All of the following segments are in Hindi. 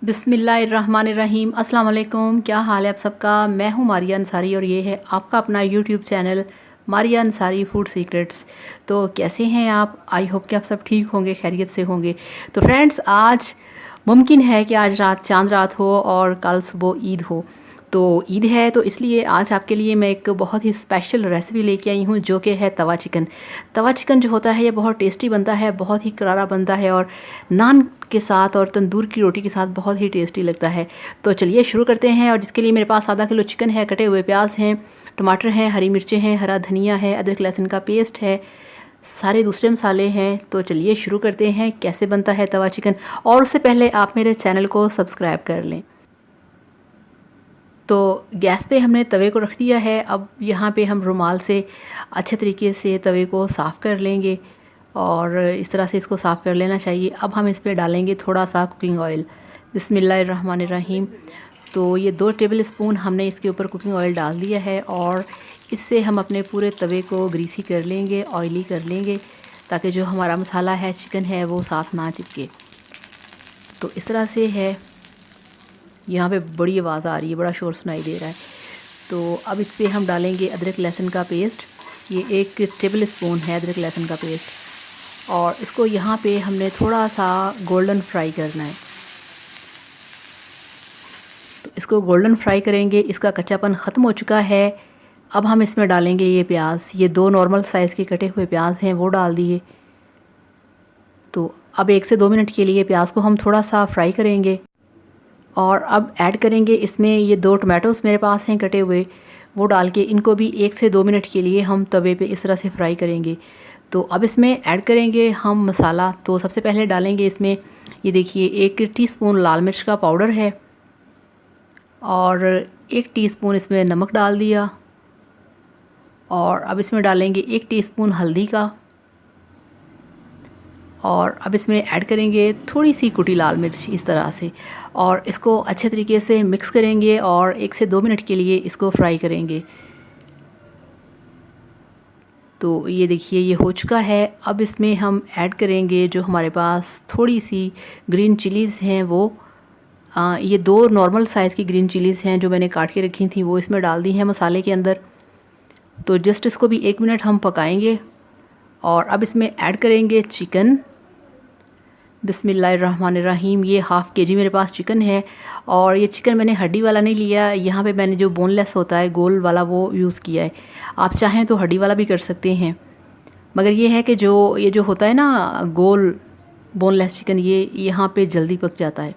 बिस्मिल्लाहिर्रहमानिर्रहीम। अस्सलाम वालेकुम। क्या हाल है आप सबका। मैं हूँ मारिया अंसारी और ये है आपका अपना YouTube channel Maria Ansari food secrets. तो कैसे हैं आप। आई होप कि आप सब ठीक होंगे, खैरियत से होंगे। तो फ्रेंड्स, आज मुमकिन है कि आज रात चांद रात हो और कल सुबह ईद हो। तो ईद है तो इसलिए आज आपके लिए मैं एक बहुत ही स्पेशल रेसिपी लेके आई हूँ जो कि है तवा चिकन। तवा चिकन जो होता है ये बहुत टेस्टी बनता है, बहुत ही करारा बनता है और नान के साथ और तंदूर की रोटी के साथ बहुत ही टेस्टी लगता है। तो चलिए शुरू करते हैं। और जिसके लिए मेरे पास आधा किलो चिकन है, कटे हुए प्याज हैं, टमाटर हैं, हरी मिर्चें हैं, हरा धनिया है, अदरक लहसुन का पेस्ट है, सारे दूसरे मसाले हैं। तो चलिए शुरू करते हैं कैसे बनता है तवा चिकन। और उससे पहले आप मेरे चैनल को सब्सक्राइब कर लें। तो गैस पे हमने तवे को रख दिया है। अब यहाँ पे हम रुमाल से अच्छे तरीके से तवे को साफ़ कर लेंगे और इस तरह से इसको साफ़ कर लेना चाहिए। अब हम इस पे डालेंगे थोड़ा सा कुकिंग ऑयल। बिस्मिल्लाहिर्रहमानिर्रहीम। तो ये 2 टेबल स्पून हमने इसके ऊपर कुकिंग ऑयल डाल दिया है और इससे हम अपने पूरे तवे को ग्रीसी कर लेंगे, ऑयली कर लेंगे, ताकि जो हमारा मसाला है, चिकन है, वो साथ ना चिपके। तो इस तरह से है। यहाँ पे बड़ी आवाज़ आ रही है, बड़ा शोर सुनाई दे रहा है। तो अब इस पर हम डालेंगे अदरक लहसुन का पेस्ट। ये 1 टेबल स्पून है अदरक लहसुन का पेस्ट और इसको यहाँ पे हमने थोड़ा सा गोल्डन फ्राई करना है। तो इसको गोल्डन फ्राई करेंगे। इसका कच्चापन ख़त्म हो चुका है। अब हम इसमें डालेंगे ये प्याज। ये 2 नॉर्मल साइज़ के कटे हुए प्याज हैं, वो डाल दिए। तो अब 1 से 2 मिनट के लिए प्याज को हम थोड़ा सा फ्राई करेंगे और अब ऐड करेंगे इसमें ये 2 टमाटोज़ मेरे पास हैं कटे हुए, वो डाल के इनको भी 1 से 2 मिनट के लिए हम तवे पे इस तरह से फ्राई करेंगे। तो अब इसमें ऐड करेंगे हम मसाला। तो सबसे पहले डालेंगे इसमें, ये देखिए, 1 टीस्पून लाल मिर्च का पाउडर है और 1 टीस्पून इसमें नमक डाल दिया और अब इसमें डालेंगे 1 टीस्पून हल्दी का और अब इसमें ऐड करेंगे थोड़ी सी कुटी लाल मिर्च इस तरह से और इसको अच्छे तरीके से मिक्स करेंगे और 1 से 2 मिनट के लिए इसको फ्राई करेंगे। तो ये देखिए, ये हो चुका है। अब इसमें हम ऐड करेंगे जो हमारे पास थोड़ी सी ग्रीन चिलीज़ हैं, वो ये 2 नॉर्मल साइज़ की ग्रीन चिलीज़ हैं जो मैंने काट के रखी थी, वो इसमें डाल दी हैं मसाले के अंदर। तो जस्ट इसको भी 1 मिनट हम पकाएंगे और अब इसमें ऐड करेंगे चिकन। बिस्मिल्लाहिर्रहमानिर्रहीम। ये हाफ़ केजी मेरे पास चिकन है और ये चिकन मैंने हड्डी वाला नहीं लिया। यहाँ पे मैंने जो बोनलेस होता है गोल वाला, वो यूज़ किया है। आप चाहें तो हड्डी वाला भी कर सकते हैं, मगर ये है कि ये जो होता है ना गोल बोनलेस चिकन, ये यहाँ पे जल्दी पक जाता है।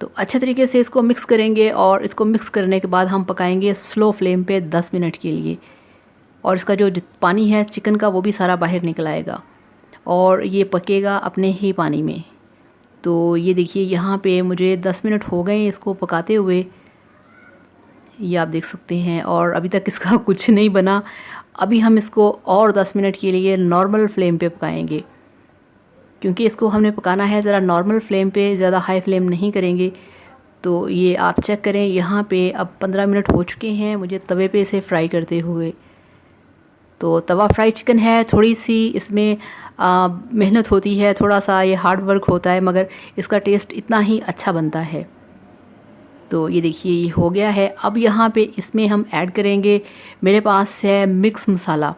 तो अच्छे तरीके से इसको मिक्स करेंगे और इसको मिक्स करने के बाद हम पकाएंगे स्लो फ्लेम पे 10 मिनट के लिए और इसका जो पानी है चिकन का, वो भी सारा बाहर निकल आएगा और ये पकेगा अपने ही पानी में। तो ये देखिए, यहाँ पे मुझे 10 मिनट हो गए इसको पकाते हुए, ये आप देख सकते हैं, और अभी तक इसका कुछ नहीं बना। अभी हम इसको और 10 मिनट के लिए नॉर्मल फ्लेम पे पकाएंगे, क्योंकि इसको हमने पकाना है ज़रा नॉर्मल फ्लेम पे, ज़्यादा हाई फ्लेम नहीं करेंगे। तो ये आप चेक करें, यहाँ पे अब 15 मिनट हो चुके हैं मुझे तवे पे इसे फ्राई करते हुए। तो तवा फ्राई चिकन है, थोड़ी सी इसमें मेहनत होती है, थोड़ा सा ये हार्ड वर्क होता है, मगर इसका टेस्ट इतना ही अच्छा बनता है। तो ये देखिए, ये हो गया है। अब यहाँ पे इसमें हम ऐड करेंगे, मेरे पास है मिक्स मसाला,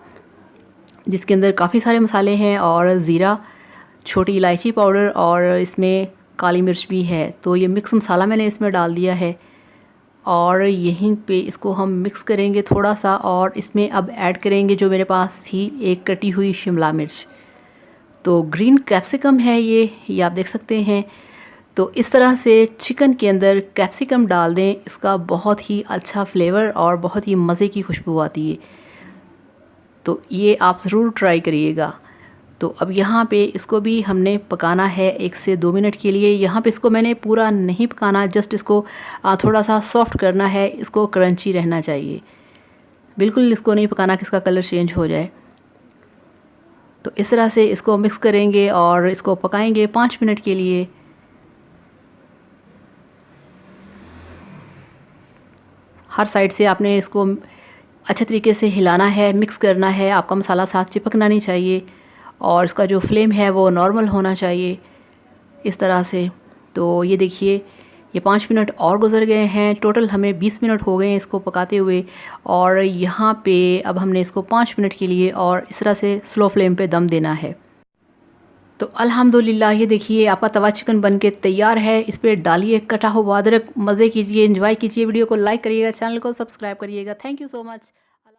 जिसके अंदर काफ़ी सारे मसाले हैं और ज़ीरा, छोटी इलायची पाउडर और इसमें काली मिर्च भी है। तो ये मिक्स मसाला मैंने इसमें डाल दिया है और यहीं पे इसको हम मिक्स करेंगे थोड़ा सा और इसमें अब ऐड करेंगे जो मेरे पास थी 1 कटी हुई शिमला मिर्च। तो ग्रीन कैप्सिकम है ये आप देख सकते हैं। तो इस तरह से चिकन के अंदर कैप्सिकम डाल दें, इसका बहुत ही अच्छा फ्लेवर और बहुत ही मज़े की खुशबू आती है। तो ये आप ज़रूर ट्राई करिएगा। तो अब यहाँ पे इसको भी हमने पकाना है 1 से 2 मिनट के लिए। यहाँ पे इसको मैंने पूरा नहीं पकाना, जस्ट इसको थोड़ा सा सॉफ्ट करना है, इसको क्रंची रहना चाहिए, बिल्कुल इसको नहीं पकाना कि इसका कलर चेंज हो जाए। तो इस तरह से इसको मिक्स करेंगे और इसको पकाएंगे 5 मिनट के लिए। हर साइड से आपने इसको अच्छे तरीके से हिलाना है, मिक्स करना है, आपका मसाला साथ चिपकना नहीं चाहिए और इसका जो फ्लेम है वो नॉर्मल होना चाहिए, इस तरह से। तो ये देखिए ये 5 मिनट और गुजर गए हैं। टोटल हमें 20 मिनट हो गए हैं इसको पकाते हुए। और यहाँ पे अब हमने इसको 5 मिनट के लिए और इस तरह से स्लो फ्लेम पे दम देना है। तो अल्हम्दुलिल्लाह ये देखिए आपका तवा चिकन बन के तैयार है। इस पर डालिए कटा हुआ अदरक, मज़े कीजिए, एंजॉय कीजिए। वीडियो को लाइक करिएगा, चैनल को सब्सक्राइब करिएगा। Thank you so much.